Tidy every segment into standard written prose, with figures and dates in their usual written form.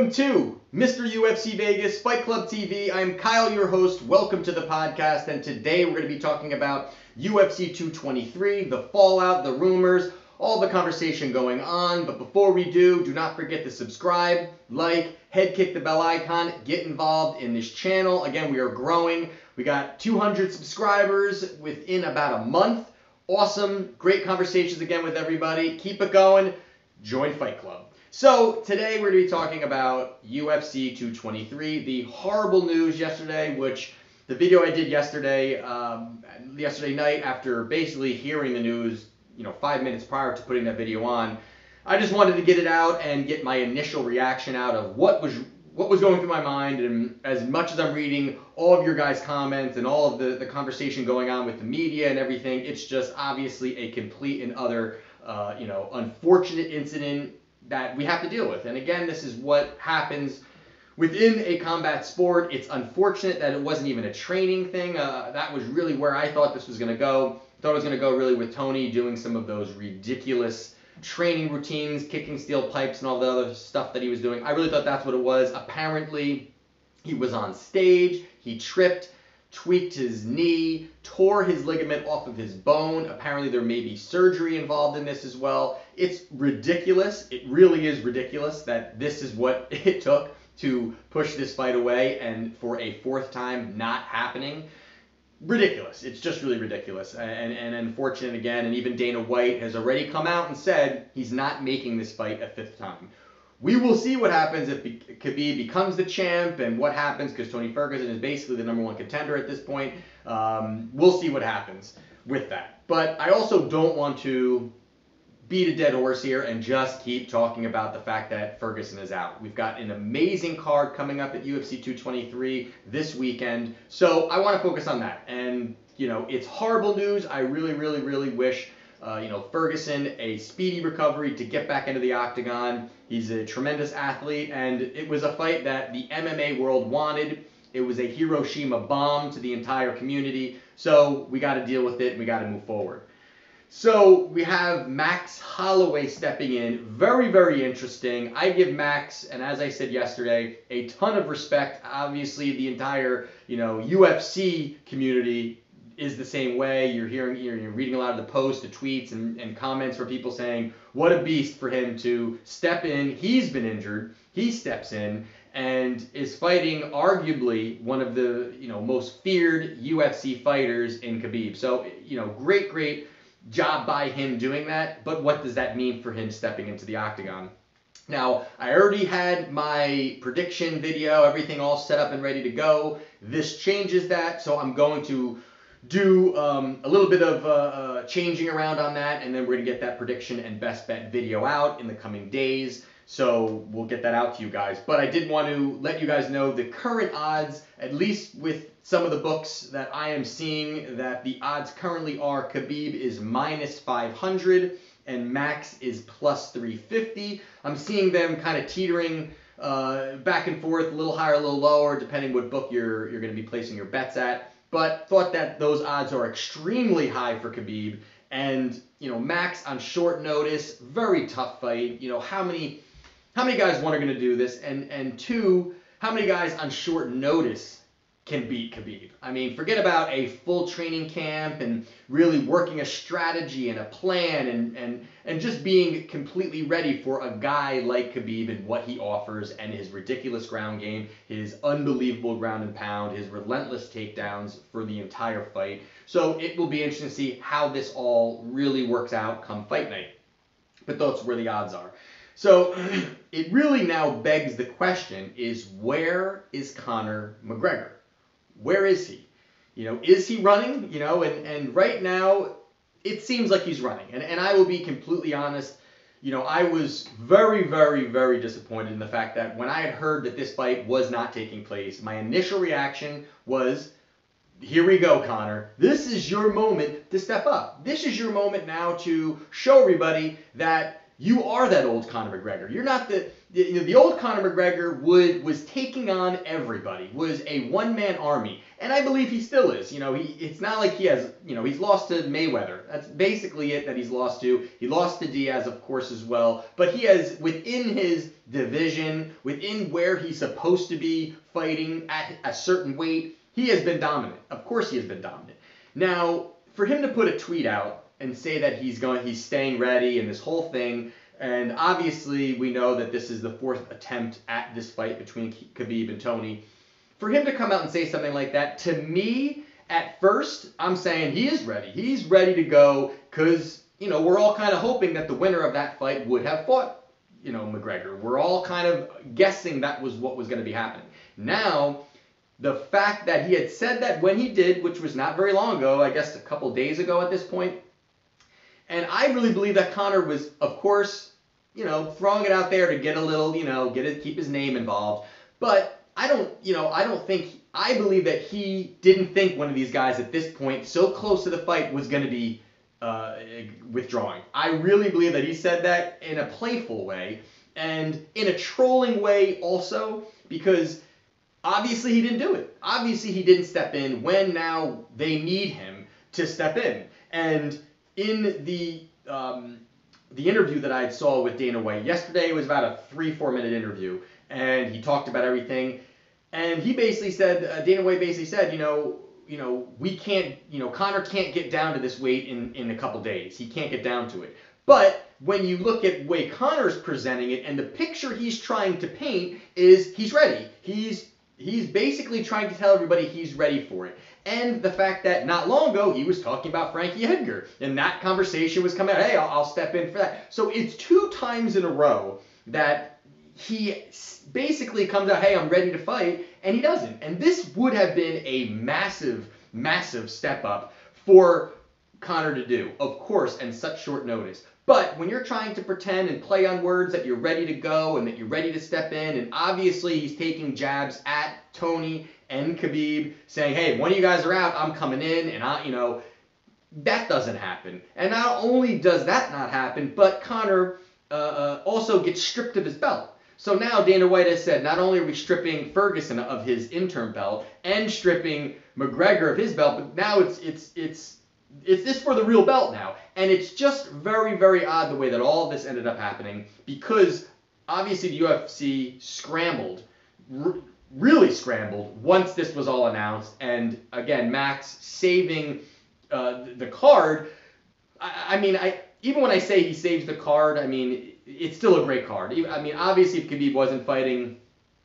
Welcome to Mr. UFC Vegas Fight Club TV. I'm Kyle, your host. Welcome to the podcast, and today we're going to be talking about UFC 223, the fallout, the rumors, all the conversation going on. But before we do not forget to subscribe, like, head kick the bell icon, get involved in this channel. Again, we are growing. We got 200 subscribers within about a month. Awesome, great conversations again with everybody. Keep it going. Join Fight Club. So today we're going to be talking about UFC 223, the horrible news yesterday, which the video I did yesterday night after basically hearing the news, 5 minutes prior to putting that video on, I just wanted to get it out and get my initial reaction out of what was going through my mind. And as much as I'm reading all of your guys' comments and all of the conversation going on with the media and everything, it's just obviously a complete and utter, unfortunate incident that we have to deal with. And again, this is what happens within a combat sport. It's unfortunate that it wasn't even a training thing. That was really where I thought this was going to go. I thought it was going to go really with Tony doing some of those ridiculous training routines, kicking steel pipes and all the other stuff that he was doing. I really thought that's what it was. Apparently, he was on stage, he tripped, tweaked his knee, tore his ligament off of his bone. Apparently there may be surgery involved in this as well. It's ridiculous. It really is ridiculous that this is what it took to push this fight away and for a fourth time not happening. Ridiculous. It's just really ridiculous and unfortunate again. And even Dana White has already come out and said he's not making this fight a fifth time. We will see what happens if Khabib becomes the champ and what happens, because Tony Ferguson is basically the number one contender at this point. We'll see what happens with that. But I also don't want to beat a dead horse here and just keep talking about the fact that Ferguson is out. We've got an amazing card coming up at UFC 223 this weekend. So I want to focus on that. And, it's horrible news. I really, really, really wish Ferguson a speedy recovery to get back into the octagon. He's a tremendous athlete, and it was a fight that the MMA world wanted. It was a Hiroshima bomb to the entire community, so we got to deal with it and we got to move forward. So we have Max Holloway stepping in. Very, very interesting. I give Max, and as I said yesterday, a ton of respect. Obviously, the entire UFC community is the same way. You're reading a lot of the posts, the tweets, and comments from people saying, what a beast for him to step in. He's been injured. He steps in and is fighting arguably one of the most feared UFC fighters in Khabib. So, great job by him doing that. But what does that mean for him stepping into the octagon? Now, I already had my prediction video, everything all set up and ready to go. This changes that, so I'm going to do a little bit of changing around on that, and then we're going to get that prediction and best bet video out in the coming days. So we'll get that out to you guys. But I did want to let you guys know the current odds, at least with some of the books that I am seeing, that the odds currently are Khabib is minus 500 and Max is plus 350. I'm seeing them kind of teetering back and forth, a little higher, a little lower, depending what book you're going to be placing your bets at. But thought that those odds are extremely high for Khabib. And, Max on short notice, very tough fight. How many guys, one, are going to do this? And two, how many guys on short notice can beat Khabib? I mean, forget about a full training camp and really working a strategy and a plan and just being completely ready for a guy like Khabib and what he offers and his ridiculous ground game, his unbelievable ground and pound, his relentless takedowns for the entire fight. So it will be interesting to see how this all really works out come fight night. But that's where the odds are. So it really now begs the question is, where is Conor McGregor? Where is he? Is he running? And right now it seems like he's running. And I will be completely honest, I was very, very, very disappointed in the fact that when I had heard that this fight was not taking place, my initial reaction was, here we go, Conor. This is your moment to step up. This is your moment now to show everybody that you are that old Conor McGregor. You're not the old Conor McGregor was taking on everybody, was a one-man army, and I believe he still is. It's not like he has, he's lost to Mayweather. That's basically it that he's lost to. He lost to Diaz, of course, as well, but he has, within his division, within where he's supposed to be fighting at a certain weight, he has been dominant. Of course he has been dominant. Now, for him to put a tweet out and say that he's staying ready and this whole thing, and obviously we know that this is the fourth attempt at this fight between Khabib and Tony. For him to come out and say something like that, to me, at first, I'm saying he is ready. He's ready to go because, we're all kind of hoping that the winner of that fight would have fought, McGregor. We're all kind of guessing that was what was going to be happening. Now, the fact that he had said that when he did, which was not very long ago, I guess a couple days ago at this point, and I really believe that Conor was, of course, throwing it out there to get a little, keep his name involved. But I believe that he didn't think one of these guys at this point, so close to the fight, was going to be withdrawing. I really believe that he said that in a playful way and in a trolling way also, because obviously he didn't do it. Obviously he didn't step in when now they need him to step in. And in the interview that I saw with Dana White yesterday, it was about a 3-4 minute interview, and he talked about everything. And he basically said, Dana White basically said, we can't, Conor can't get down to this weight in a couple days. He can't get down to it. But when you look at the way Conor's presenting it and the picture he's trying to paint is he's ready. He's basically trying to tell everybody he's ready for it. And the fact that not long ago he was talking about Frankie Edgar, and that conversation was coming out, hey, I'll step in for that. So it's 2 times in a row that he basically comes out, hey, I'm ready to fight, and he doesn't. And this would have been a massive, massive step up for Conor to do, of course, and such short notice. But when you're trying to pretend and play on words that you're ready to go and that you're ready to step in, and obviously he's taking jabs at Tony and Khabib, saying, hey, one of you guys are out, I'm coming in, and that doesn't happen. And not only does that not happen, but Conor also gets stripped of his belt. So now Dana White has said, not only are we stripping Ferguson of his interim belt and stripping McGregor of his belt, but now it's this for the real belt now. And it's just very, very odd the way that all of this ended up happening, because obviously the UFC scrambled, really scrambled once this was all announced. And again, Max saving the card. Even when I say he saves the card, it's still a great card. Obviously if Khabib wasn't fighting,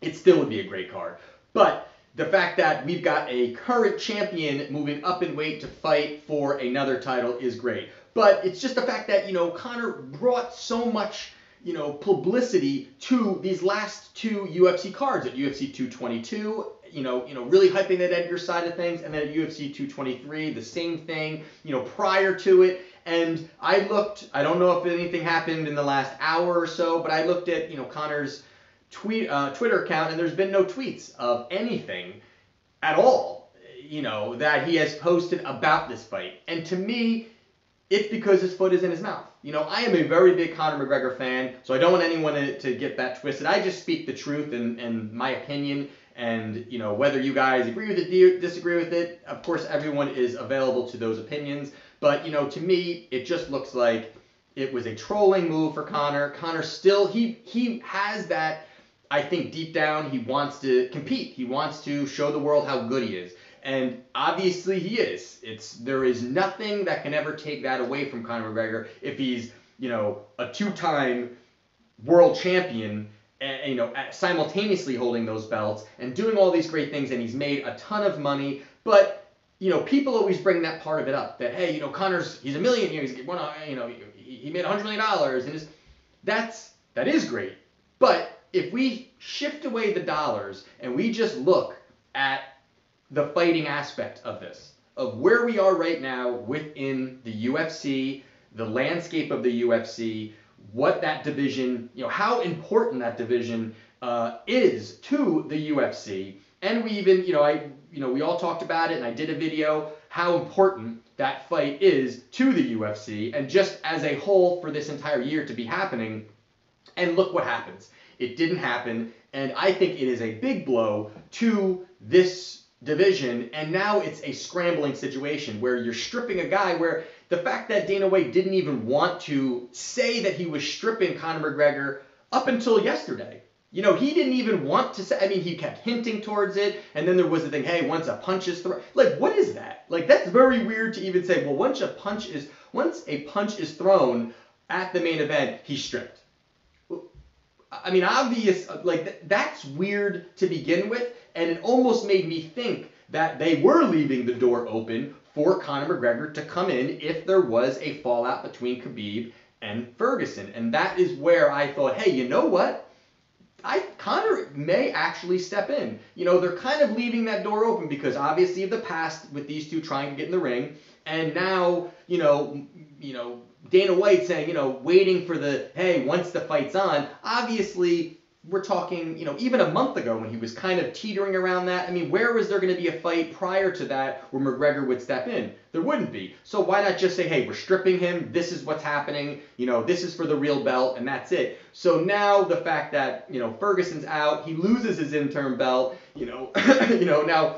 it still would be a great card. But the fact that we've got a current champion moving up in weight to fight for another title is great. But it's just the fact that, Conor brought so much, publicity to these last 2 UFC cards at UFC 222, really hyping that Edgar side of things, and then at UFC 223, the same thing, prior to it. And I looked, I don't know if anything happened in the last hour or so, but I looked at, Conor's Twitter account, and there's been no tweets of anything at all, that he has posted about this fight. And to me, it's because his foot is in his mouth. I am a very big Conor McGregor fan, so I don't want anyone to get that twisted. I just speak the truth and my opinion, and, whether you guys agree with it, disagree with it, of course, everyone is available to those opinions. But, to me, it just looks like it was a trolling move for Conor. Conor still, he has that, I think deep down, he wants to compete. He wants to show the world how good he is. And obviously he is. There is nothing that can ever take that away from Conor McGregor if he's, a 2-time world champion, and, simultaneously holding those belts and doing all these great things, and he's made a ton of money. But, people always bring that part of it up, that, hey, Conor's, he's a millionaire, he made $100 million, and that is great. But if we shift away the dollars and we just look at the fighting aspect of this, of where we are right now within the UFC, the landscape of the UFC, what that division, how important that division is to the UFC, and we even, we all talked about it, and I did a video how important that fight is to the UFC and just as a whole for this entire year to be happening. And look what happens. It didn't happen, and I think it is a big blow to this division, and now it's a scrambling situation where you're stripping a guy where the fact that Dana White didn't even want to say that he was stripping Conor McGregor up until yesterday. You know, he didn't even want to say, I mean, he kept hinting towards it, and then there was the thing, hey, once a punch is thrown, like, what is that? Like, that's very weird to even say, well, once a punch is thrown at the main event, he's stripped. I mean, obvious, like, that's weird to begin with, and it almost made me think that they were leaving the door open for Conor McGregor to come in if there was a fallout between Khabib and Ferguson. And that is where I thought, hey, you know what? Conor may actually step in. You know, they're kind of leaving that door open because obviously of the past with these two trying to get in the ring, and now, you know, Dana White saying, you know, waiting for the, hey, once the fight's on, obviously we're talking, you know, even a month ago when he was kind of teetering around that. I mean, where was there going to be a fight prior to that where McGregor would step in? There wouldn't be. So why not just say, hey, we're stripping him. This is what's happening. You know, this is for the real belt, and that's it. So now the fact that, you know, Ferguson's out, he loses his interim belt, you know, now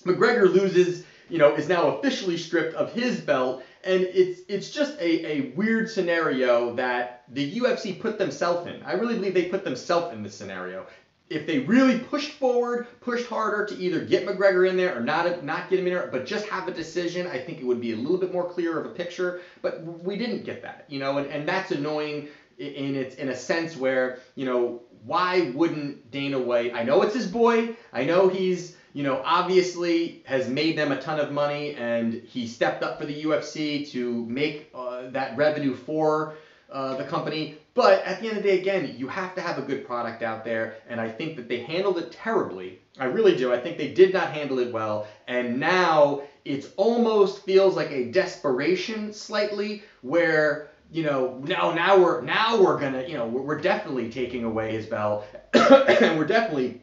McGregor loses, you know, is now officially stripped of his belt. And it's just a weird scenario that the UFC put themselves in. I really believe they put themselves in this scenario. If they really pushed forward, pushed harder to either get McGregor in there or not get him in there, but just have a decision, I think it would be a little bit more clear of a picture. But we didn't get that, you know, and that's annoying in a sense where, you know, why wouldn't Dana White? I know it's his boy. I know he's, you know, obviously has made them a ton of money, and he stepped up for the UFC to make that revenue for the company. But at the end of the day, again, you have to have a good product out there, and I think that they handled it terribly. I really do. I think they did not handle it well, and now it almost feels like a desperation slightly where, you know, now we're gonna, you know, we're definitely taking away his belt, and we're definitely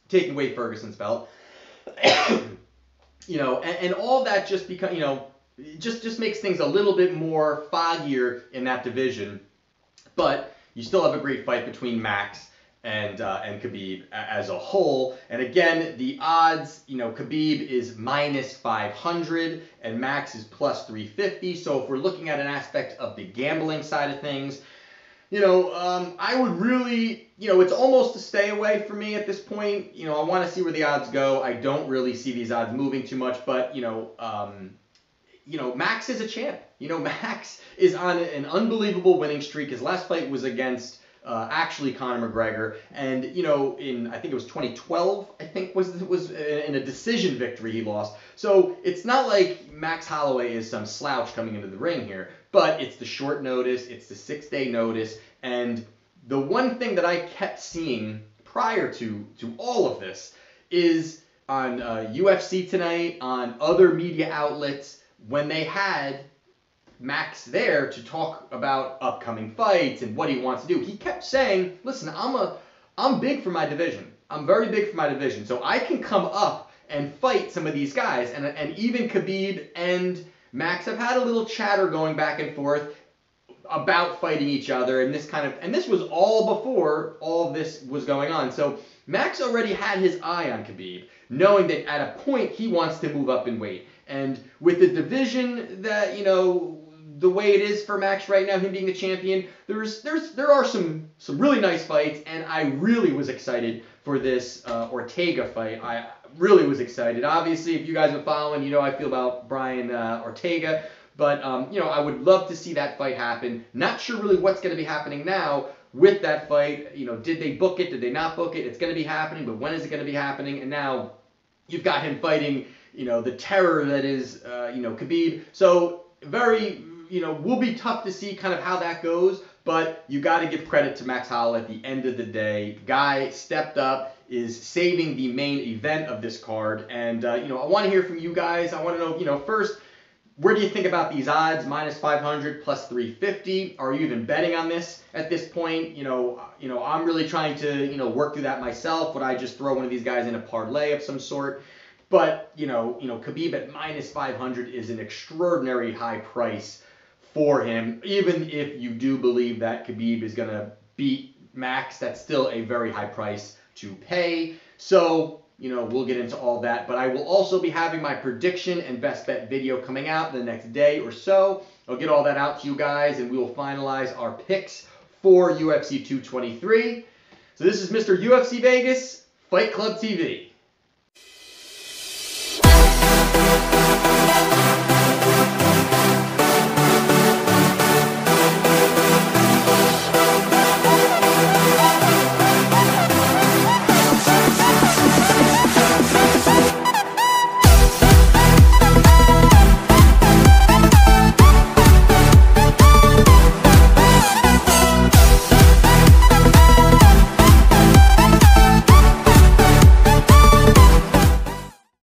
taking away Ferguson's belt. You know, and all that just because, you know, just makes things a little bit more foggier in that division. But you still have a great fight between Max and Khabib as a whole. And again, the odds, you know, Khabib is minus 500 and Max is plus 350. So if we're looking at an aspect of the gambling side of things, you know, I would really, you know, it's almost a stay away for me at this point. You know, I want to see where the odds go. I don't really see these odds moving too much, but, you know, Max is a champ. You know, Max is on an unbelievable winning streak. His last fight was against actually Conor McGregor, and, you know, in, I think it was 2012, I think was in a decision victory he lost. So it's not like Max Holloway is some slouch coming into the ring here, but it's the short notice, it's the 6-day notice, and the one thing that I kept seeing prior to all of this is on UFC Tonight, on other media outlets, when they had Max there to talk about upcoming fights and what he wants to do, he kept saying, listen, I'm big for my division. I'm very big for my division. So I can come up and fight some of these guys. And even Khabib and Max have had a little chatter going back and forth about fighting each other and this was all before all of this was going on. So Max already had his eye on Khabib, knowing that at a point he wants to move up in weight. And with the division that, you know, the way it is for Max right now, him being the champion, there are some really nice fights, and I really was excited for this Ortega fight. I really was excited. Obviously, if you guys are following, you know I feel about Brian Ortega, but you know, I would love to see that fight happen. Not sure really what's going to be happening now with that fight. You know, did they book it? Did they not book it? It's going to be happening, but when is it going to be happening? And now you've got him fighting, you know, the terror that is, you know, Khabib. So very, you know, will be tough to see kind of how that goes, but you got to give credit to Max Holloway at the end of the day. Guy stepped up, is saving the main event of this card, and, you know, I want to hear from you guys. I want to know, you know, first, where do you think about these odds, minus 500, plus 350? Are you even betting on this at this point? You know, I'm really trying to, you know, work through that myself. Would I just throw one of these guys in a parlay of some sort? But, Khabib at -500 is an extraordinary high price for him. Even if you do believe that Khabib is going to beat Max, that's still a very high price to pay. So, we'll get into all that. But I will also be having my prediction and best bet video coming out the next day or so. I'll get all that out to you guys, and we will finalize our picks for UFC 223. So this is Mr. UFC Vegas, Fight Club TV.